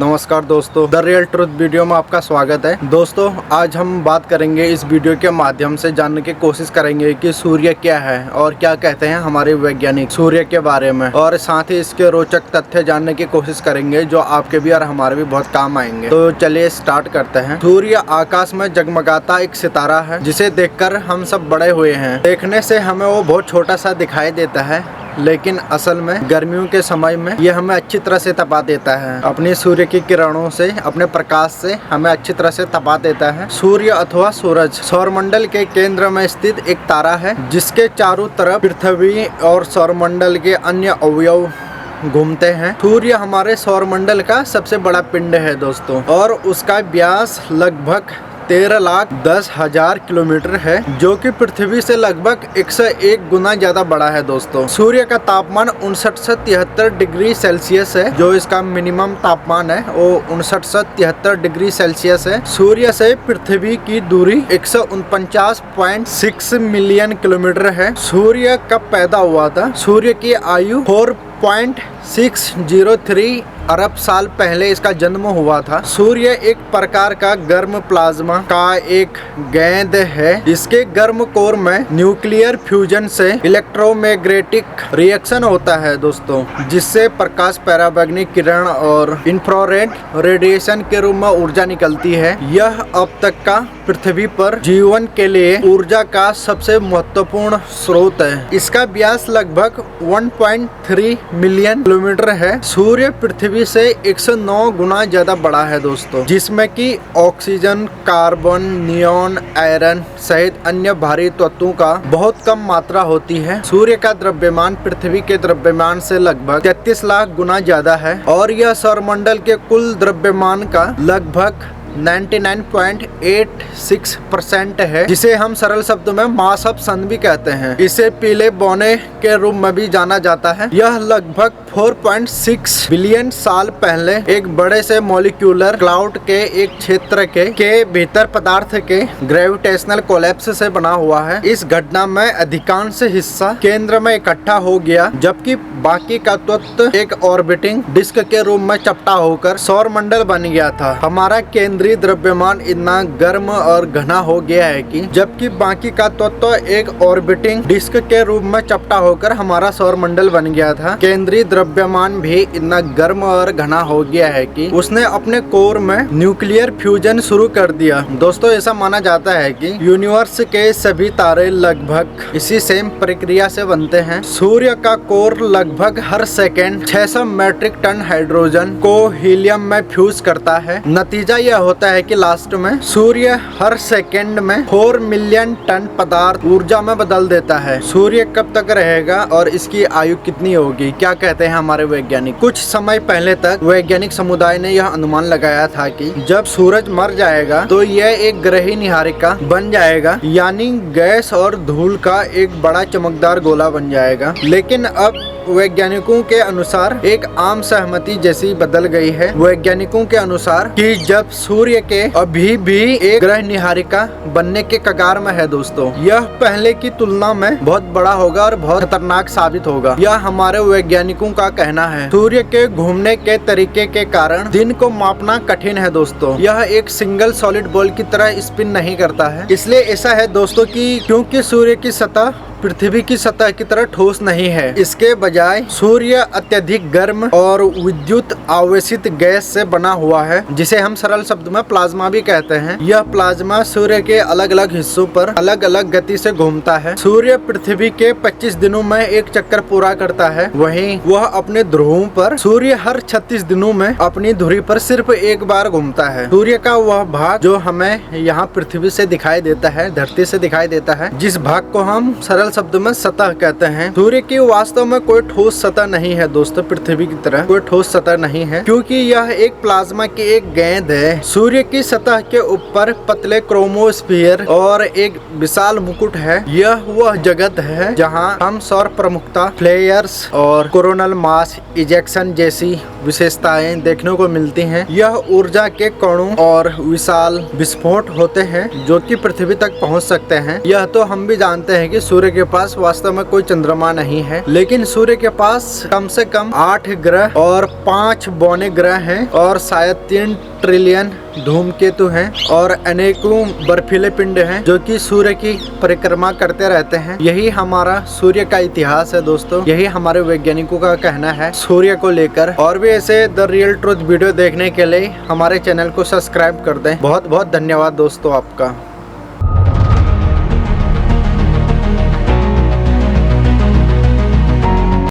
नमस्कार दोस्तों, the real truth video में आपका स्वागत है। दोस्तों, आज हम बात करेंगे, इस वीडियो के माध्यम से जानने की कोशिश करेंगे कि सूर्य क्या है और क्या कहते हैं हमारे वैज्ञानिक सूर्य के बारे में, और साथ ही इसके रोचक तथ्य जानने की कोशिश करेंगे जो आपके भी और हमारे भी बहुत काम आएंगे। तो चलिए स्टार्ट करते हैं। सूर्य आकाश में जगमगाता एक सितारा है जिसे देखकर हम सब बड़े हुए हैं। देखने से हमें वो बहुत छोटा सा दिखाई देता है, लेकिन असल में गर्मियों के समय में यह हमें अच्छी तरह से तपा देता है। अपनी सूर्य की किरणों से, अपने प्रकाश से हमें अच्छी तरह से तपा देता है। सूर्य अथवा सूरज सौरमंडल के केंद्र में स्थित एक तारा है जिसके चारों तरफ पृथ्वी और सौरमंडल के अन्य अवयव घूमते हैं। सूर्य हमारे सौरमंडल का सबसे बड़ा पिंड है दोस्तों, और उसका व्यास लगभग 13,10,000 किलोमीटर है, जो कि पृथ्वी से लगभग 101 गुना ज्यादा बड़ा है दोस्तों। सूर्य का तापमान 59 से 73 डिग्री सेल्सियस है। जो इसका मिनिमम तापमान है वो 59 से 73 डिग्री सेल्सियस है। सूर्य से पृथ्वी की दूरी 149.6 मिलियन किलोमीटर है। सूर्य कब पैदा हुआ था? सूर्य की आयु 4.603 अरब साल पहले इसका जन्म हुआ था। सूर्य एक प्रकार का गर्म प्लाज्मा का एक गेंद है। इसके गर्म कोर में न्यूक्लियर फ्यूजन से इलेक्ट्रोमैग्नेटिक रिएक्शन होता है दोस्तों, जिससे प्रकाश, पराबैंगनी किरण और इंफ्रारेड रेडिएशन के रूप में ऊर्जा निकलती है। यह अब तक का पृथ्वी पर जीवन के लिए ऊर्जा का सबसे महत्वपूर्ण स्रोत है। इसका व्यास लगभग 1.3 मिलियन किलोमीटर है। सूर्य पृथ्वी से 109 गुना ज्यादा बड़ा है दोस्तों, जिसमें कि ऑक्सीजन, कार्बन, नियॉन, आयरन सहित अन्य भारी तत्वों का बहुत कम मात्रा होती है। सूर्य का द्रव्यमान पृथ्वी के द्रव्यमान से लगभग 33 लाख गुना ज्यादा है, और यह सौरमंडल के कुल द्रव्यमान का लगभग 99.86% है, जिसे हम सरल शब्दों में मास ऑफ सन भी कहते हैं। इसे पीले बौने के रूप में भी जाना जाता है। यह लगभग 4.6 बिलियन साल पहले एक बड़े से मॉलिक्यूलर क्लाउड के एक क्षेत्र के भीतर पदार्थ के ग्रेविटेशनल कोलैप्स से बना हुआ है। इस घटना में अधिकांश हिस्सा केंद्र में इकट्ठा हो गया, जबकि बाकी का तत्व एक ऑर्बिटिंग डिस्क के रूप में चपटा होकर सौरमंडल बन गया था। हमारा केंद्रीय द्रव्यमान इतना गर्म और घना हो गया है कि जबकि बाकी का तत्व एक ऑर्बिटिंग डिस्क के रूप में चपटा होकर हमारा सौरमंडल बन गया था। केंद्रीय द्रव्यमान भी इतना गर्म और घना हो गया है कि उसने अपने कोर में न्यूक्लियर फ्यूजन शुरू कर दिया। दोस्तों, ऐसा माना जाता है कि यूनिवर्स के सभी तारे लगभग इसी सेम प्रक्रिया से बनते हैं। सूर्य का कोर लगभग हर सेकेंड 600 मेट्रिक टन हाइड्रोजन को हीलियम में फ्यूज करता है। नतीजा यह होता है कि लास्ट में सूर्य हर सेकेंड में 4 मिलियन टन पदार्थ ऊर्जा में बदल देता है। सूर्य कब तक रहेगा और इसकी आयु कितनी होगी? क्या कहते हैं हमारे वैज्ञानिक? कुछ समय पहले तक वैज्ञानिक समुदाय ने यह अनुमान लगाया था कि जब सूरज मर जाएगा तो यह एक ग्रही निहारिका बन जाएगा, यानी गैस और धूल का एक बड़ा चमकदार गोला बन जाएगा। लेकिन अब वैज्ञानिकों के अनुसार एक आम सहमति जैसी बदल गई है। वैज्ञानिकों के अनुसार कि जब सूर्य के अभी भी एक ग्रह निहारिका बनने के कगार में है दोस्तों, यह पहले की तुलना में बहुत बड़ा होगा और बहुत खतरनाक साबित होगा। यह हमारे वैज्ञानिकों का कहना है। सूर्य के घूमने के तरीके के कारण दिन को मापना कठिन है दोस्तों। यह एक सिंगल सॉलिड बॉल की तरह स्पिन नहीं करता है। इसलिए ऐसा है दोस्तों कि क्योंकि सूर्य की सतह पृथ्वी की सतह की तरह ठोस नहीं है, इसके बजाय सूर्य अत्यधिक गर्म और विद्युत आवेशित गैस से बना हुआ है, जिसे हम सरल शब्द में प्लाज्मा भी कहते हैं। यह प्लाज्मा सूर्य के अलग अलग हिस्सों पर अलग अलग गति से घूमता है। सूर्य पृथ्वी के 25 दिनों में एक चक्कर पूरा करता है, वहीं वह अपने ध्रुवों पर सूर्य हर 36 दिनों में अपनी धुरी पर सिर्फ एक बार घूमता है। सूर्य का वह भाग जो हमें यहाँ पृथ्वी से दिखाई देता है, धरती से दिखाई देता है, जिस भाग को हम सरल शब्द में सतह कहते हैं। सूर्य की वास्तव में कोई ठोस सतह नहीं है दोस्तों। पृथ्वी की तरह कोई ठोस सतह नहीं है, क्योंकि यह एक प्लाज्मा की एक गेंद है। सूर्य की सतह के ऊपर पतले क्रोमोस्फीयर और एक विशाल मुकुट है। यह वह जगत है जहां हम सौर प्रमुखता, फ्लेयर्स और कोरोनल मास इजेक्शन जैसी विशेषताएं देखने को मिलती हैं। यह ऊर्जा के कणों और विशाल विस्फोट होते हैं जो कि पृथ्वी तक पहुंच सकते हैं। यह तो हम भी जानते हैं कि सूर्य के पास वास्तव में कोई चंद्रमा नहीं है, लेकिन सूर्य के पास कम से कम 8 ग्रह और 5 बौने ग्रह हैं और शायद 3 ट्रिलियन धूमकेतु हैं और अनेकों बर्फीले पिंड हैं जो कि सूर्य की परिक्रमा करते रहते हैं। यही हमारा सूर्य का इतिहास है दोस्तों, यही हमारे वैज्ञानिकों का कहना है सूर्य को लेकर। और भी ऐसे द रियल ट्रुथ वीडियो देखने के लिए हमारे चैनल को सब्सक्राइब कर दें। बहुत बहुत धन्यवाद दोस्तों आपका।